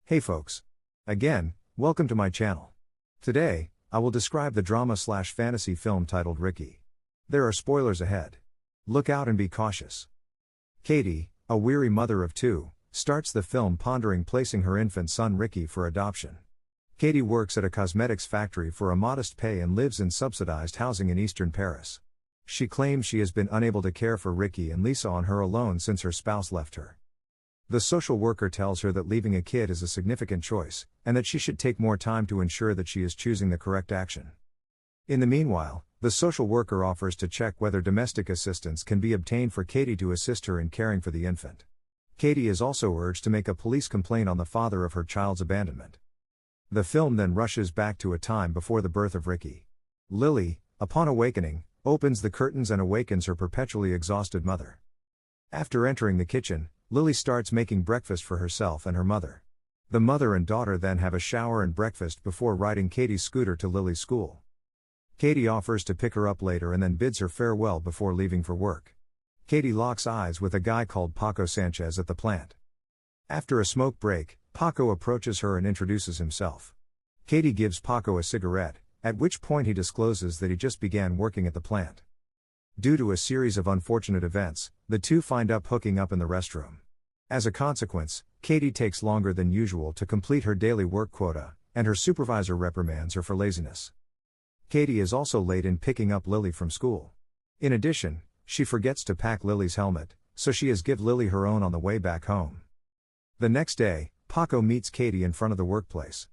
Hey folks. Again, welcome to my channel. Today, I will describe the drama/fantasy film titled Ricky. There are spoilers ahead. Look out and be cautious. Katie, a weary mother of two, starts the film pondering placing her infant son Ricky for adoption. Katie works at a cosmetics factory for a modest pay and lives in subsidized housing in eastern Paris. She claims she has been unable to care for Ricky and Lisa on her own since her spouse left her. The social worker tells her that leaving a kid is a significant choice, and that she should take more time to ensure that she is choosing the correct action. In the meanwhile, the social worker offers to check whether domestic assistance can be obtained for Katie to assist her in caring for the infant. Katie is also urged to make a police complaint on the father of her child's abandonment. The film then rushes back to a time before the birth of Ricky. Lily, upon awakening, opens the curtains and awakens her perpetually exhausted mother. After entering the kitchen, Lily starts making breakfast for herself and her mother. The mother and daughter then have a shower and breakfast before riding Katie's scooter to Lily's school. Katie offers to pick her up later and then bids her farewell before leaving for work. Katie locks eyes with a guy called Paco Sanchez at the plant. After a smoke break, Paco approaches her and introduces himself. Katie gives Paco a cigarette, at which point he discloses that he just began working at the plant. Due to a series of unfortunate events, the two find up hooking up in the restroom. As a consequence, Katie takes longer than usual to complete her daily work quota, and her supervisor reprimands her for laziness. Katie is also late in picking up Lily from school. In addition, she forgets to pack Lily's helmet, so she has give Lily her own on the way back home. The next day, Paco meets Katie in front of the workplace.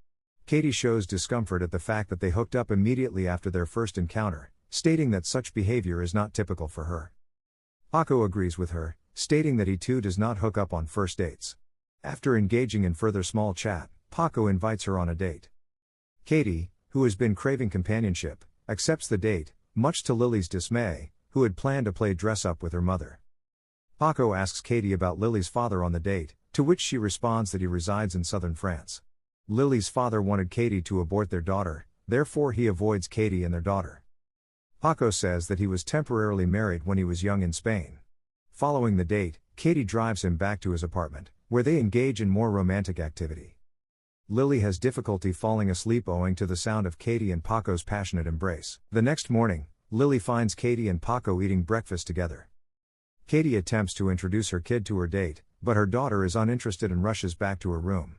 Katie shows discomfort at the fact that they hooked up immediately after their first encounter, stating that such behavior is not typical for her. Paco agrees with her, stating that he too does not hook up on first dates. After engaging in further small chat, Paco invites her on a date. Katie, who has been craving companionship, accepts the date, much to Lily's dismay, who had planned to play dress-up with her mother. Paco asks Katie about Lily's father on the date, to which she responds that he resides in southern France. Lily's father wanted Katie to abort their daughter, therefore he avoids Katie and their daughter. Paco says that he was temporarily married when he was young in Spain. Following the date, Katie drives him back to his apartment, where they engage in more romantic activity. Lily has difficulty falling asleep owing to the sound of Katie and Paco's passionate embrace. The next morning, Lily finds Katie and Paco eating breakfast together. Katie attempts to introduce her kid to her date, but her daughter is uninterested and rushes back to her room.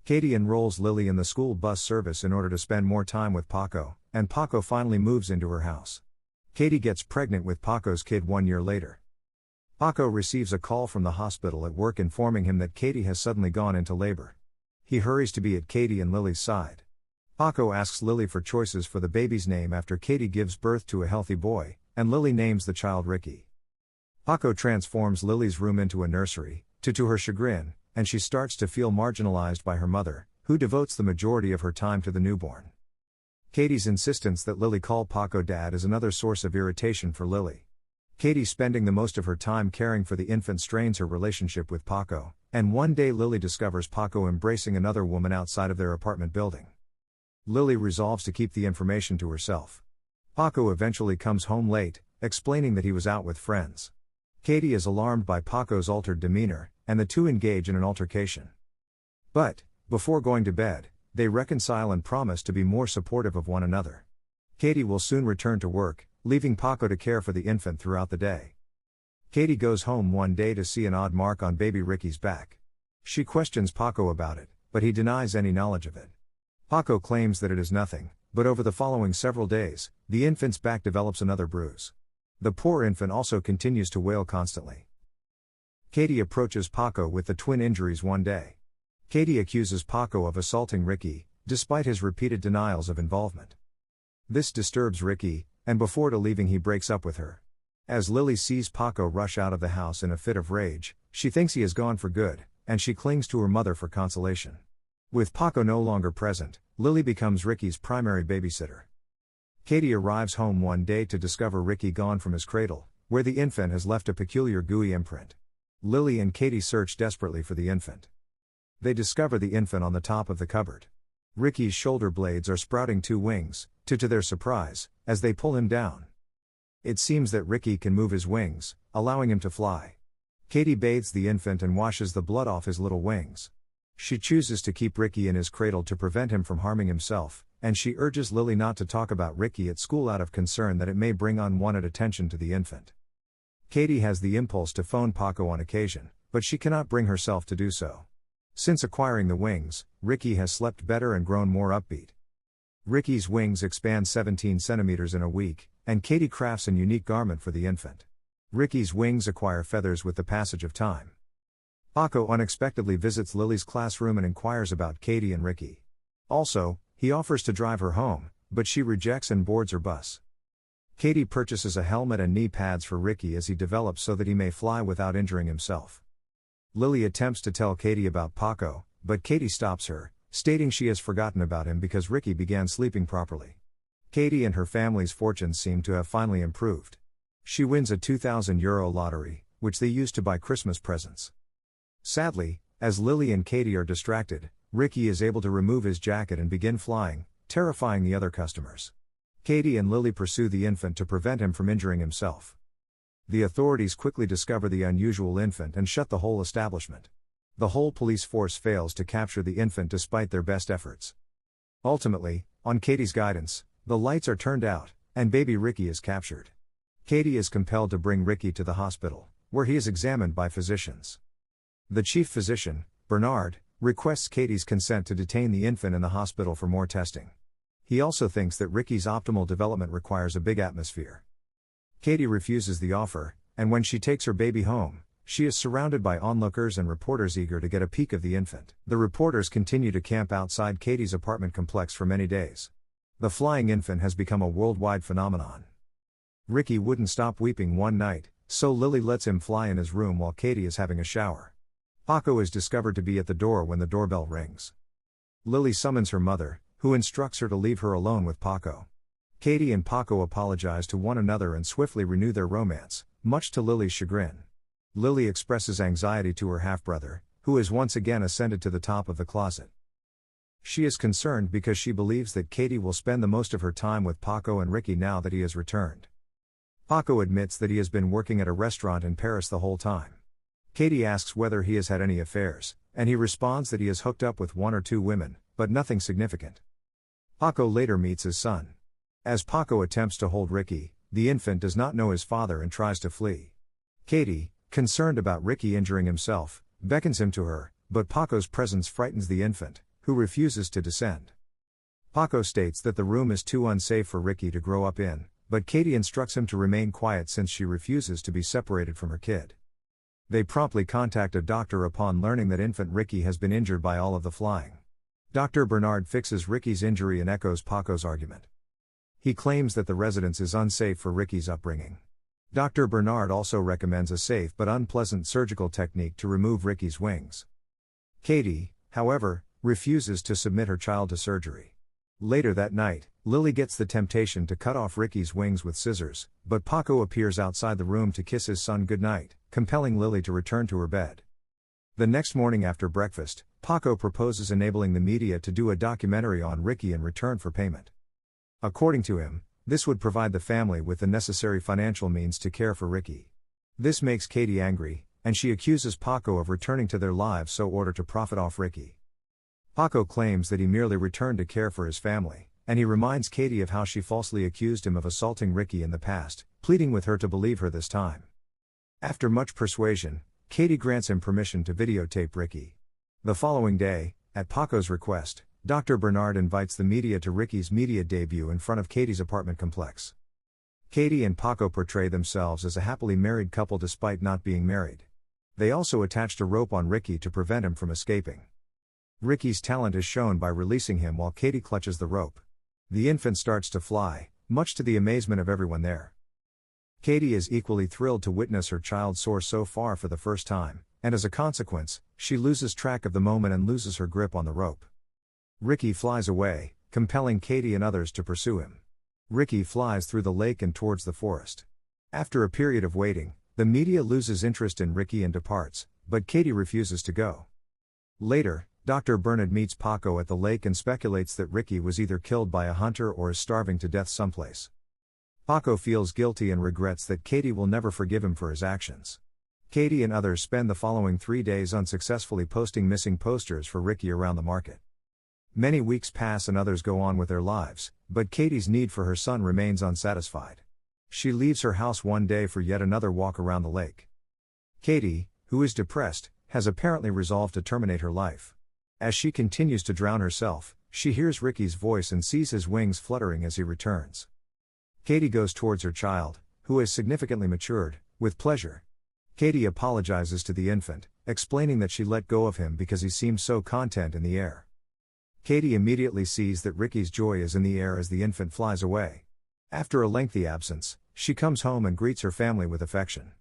Katie enrolls Lily in the school bus service in order to spend more time with Paco, and Paco finally moves into her house. Katie gets pregnant with Paco's kid 1 year later. Paco receives a call from the hospital at work informing him that Katie has suddenly gone into labor. He hurries to be at Katie and Lily's side. Paco asks Lily for choices for the baby's name after Katie gives birth to a healthy boy, and Lily names the child Ricky. Paco transforms Lily's room into a nursery, to her chagrin, and she starts to feel marginalized by her mother, who devotes the majority of her time to the newborn. Katie's insistence that Lily call Paco dad is another source of irritation for Lily. Katie spending the most of her time caring for the infant strains her relationship with Paco, and one day Lily discovers Paco embracing another woman outside of their apartment building. Lily resolves to keep the information to herself. Paco eventually comes home late, explaining that he was out with friends. Katie is alarmed by Paco's altered demeanor, and the two engage in an altercation. But, before going to bed, they reconcile and promise to be more supportive of one another. Katie will soon return to work, leaving Paco to care for the infant throughout the day. Katie goes home one day to see an odd mark on baby Ricky's back. She questions Paco about it, but he denies any knowledge of it. Paco claims that it is nothing, but over the following several days, the infant's back develops another bruise. The poor infant also continues to wail constantly. Katie approaches Paco with the twin injuries one day. Katie accuses Paco of assaulting Ricky, despite his repeated denials of involvement. This disturbs Ricky, and before leaving he breaks up with her. As Lily sees Paco rush out of the house in a fit of rage, she thinks he has gone for good, and she clings to her mother for consolation. With Paco no longer present, Lily becomes Ricky's primary babysitter. Katie arrives home one day to discover Ricky gone from his cradle, where the infant has left a peculiar gooey imprint. Lily and Katie search desperately for the infant. They discover the infant on the top of the cupboard. Ricky's shoulder blades are sprouting 2 wings, to their surprise, as they pull him down. It seems that Ricky can move his wings, allowing him to fly. Katie bathes the infant and washes the blood off his little wings. She chooses to keep Ricky in his cradle to prevent him from harming himself, and she urges Lily not to talk about Ricky at school out of concern that it may bring unwanted attention to the infant. Katie has the impulse to phone Paco on occasion, but she cannot bring herself to do so. Since acquiring the wings, Ricky has slept better and grown more upbeat. Ricky's wings expand 17 centimeters in a week, and Katie crafts a unique garment for the infant. Ricky's wings acquire feathers with the passage of time. Paco unexpectedly visits Lily's classroom and inquires about Katie and Ricky. Also, he offers to drive her home, but she rejects and boards her bus. Katie purchases a helmet and knee pads for Ricky as he develops so that he may fly without injuring himself. Lily attempts to tell Katie about Paco, but Katie stops her, stating she has forgotten about him because Ricky began sleeping properly. Katie and her family's fortunes seem to have finally improved. She wins a €2,000 lottery, which they use to buy Christmas presents. Sadly, as Lily and Katie are distracted, Ricky is able to remove his jacket and begin flying, terrifying the other customers. Katie and Lily pursue the infant to prevent him from injuring himself. The authorities quickly discover the unusual infant and shut the whole establishment. The whole police force fails to capture the infant despite their best efforts. Ultimately, on Katie's guidance, the lights are turned out, and baby Ricky is captured. Katie is compelled to bring Ricky to the hospital, where he is examined by physicians. The chief physician, Bernard, requests Katie's consent to detain the infant in the hospital for more testing. He also thinks that Ricky's optimal development requires a big atmosphere. Katie refuses the offer, and when she takes her baby home, she is surrounded by onlookers and reporters eager to get a peek of the infant. The reporters continue to camp outside Katie's apartment complex for many days. The flying infant has become a worldwide phenomenon. Ricky wouldn't stop weeping one night, so Lily lets him fly in his room while Katie is having a shower. Paco is discovered to be at the door when the doorbell rings. Lily summons her mother, who instructs her to leave her alone with Paco. Katie and Paco apologize to one another and swiftly renew their romance, much to Lily's chagrin. Lily expresses anxiety to her half-brother, who has once again ascended to the top of the closet. She is concerned because she believes that Katie will spend the most of her time with Paco and Ricky now that he has returned. Paco admits that he has been working at a restaurant in Paris the whole time. Katie asks whether he has had any affairs, and he responds that he has hooked up with 1 or 2 women, but nothing significant. Paco later meets his son. As Paco attempts to hold Ricky, the infant does not know his father and tries to flee. Katie, concerned about Ricky injuring himself, beckons him to her, but Paco's presence frightens the infant, who refuses to descend. Paco states that the room is too unsafe for Ricky to grow up in, but Katie instructs him to remain quiet since she refuses to be separated from her kid. They promptly contact a doctor upon learning that infant Ricky has been injured by all of the flying. Dr. Bernard fixes Ricky's injury and echoes Paco's argument. He claims that the residence is unsafe for Ricky's upbringing. Dr. Bernard also recommends a safe but unpleasant surgical technique to remove Ricky's wings. Katie, however, refuses to submit her child to surgery. Later that night, Lily gets the temptation to cut off Ricky's wings with scissors, but Paco appears outside the room to kiss his son goodnight, compelling Lily to return to her bed. The next morning after breakfast, Paco proposes enabling the media to do a documentary on Ricky in return for payment. According to him, this would provide the family with the necessary financial means to care for Ricky. This makes Katie angry, and she accuses Paco of returning to their lives so order to profit off Ricky. Paco claims that he merely returned to care for his family, and he reminds Katie of how she falsely accused him of assaulting Ricky in the past, pleading with her to believe her this time. After much persuasion, Katie grants him permission to videotape Ricky. The following day, at Paco's request, Dr. Bernard invites the media to Ricky's media debut in front of Katie's apartment complex. Katie and Paco portray themselves as a happily married couple despite not being married. They also attached a rope on Ricky to prevent him from escaping. Ricky's talent is shown by releasing him while Katie clutches the rope. The infant starts to fly, much to the amazement of everyone there. Katie is equally thrilled to witness her child soar so far for the first time, and as a consequence, she loses track of the moment and loses her grip on the rope. Ricky flies away, compelling Katie and others to pursue him. Ricky flies through the lake and towards the forest. After a period of waiting, the media loses interest in Ricky and departs, but Katie refuses to go. Later, Dr. Bernard meets Paco at the lake and speculates that Ricky was either killed by a hunter or is starving to death someplace. Paco feels guilty and regrets that Katie will never forgive him for his actions. Katie and others spend the following 3 days unsuccessfully posting missing posters for Ricky around the market. Many weeks pass and others go on with their lives, but Katie's need for her son remains unsatisfied. She leaves her house one day for yet another walk around the lake. Katie, who is depressed, has apparently resolved to terminate her life. As she continues to drown herself, she hears Ricky's voice and sees his wings fluttering as he returns. Katie goes towards her child, who has significantly matured, with pleasure. Katie apologizes to the infant, explaining that she let go of him because he seemed so content in the air. Katie immediately sees that Ricky's joy is in the air as the infant flies away. After a lengthy absence, she comes home and greets her family with affection.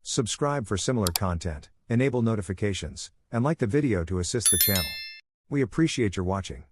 Subscribe for similar content, enable notifications, and like the video to assist the channel. We appreciate your watching.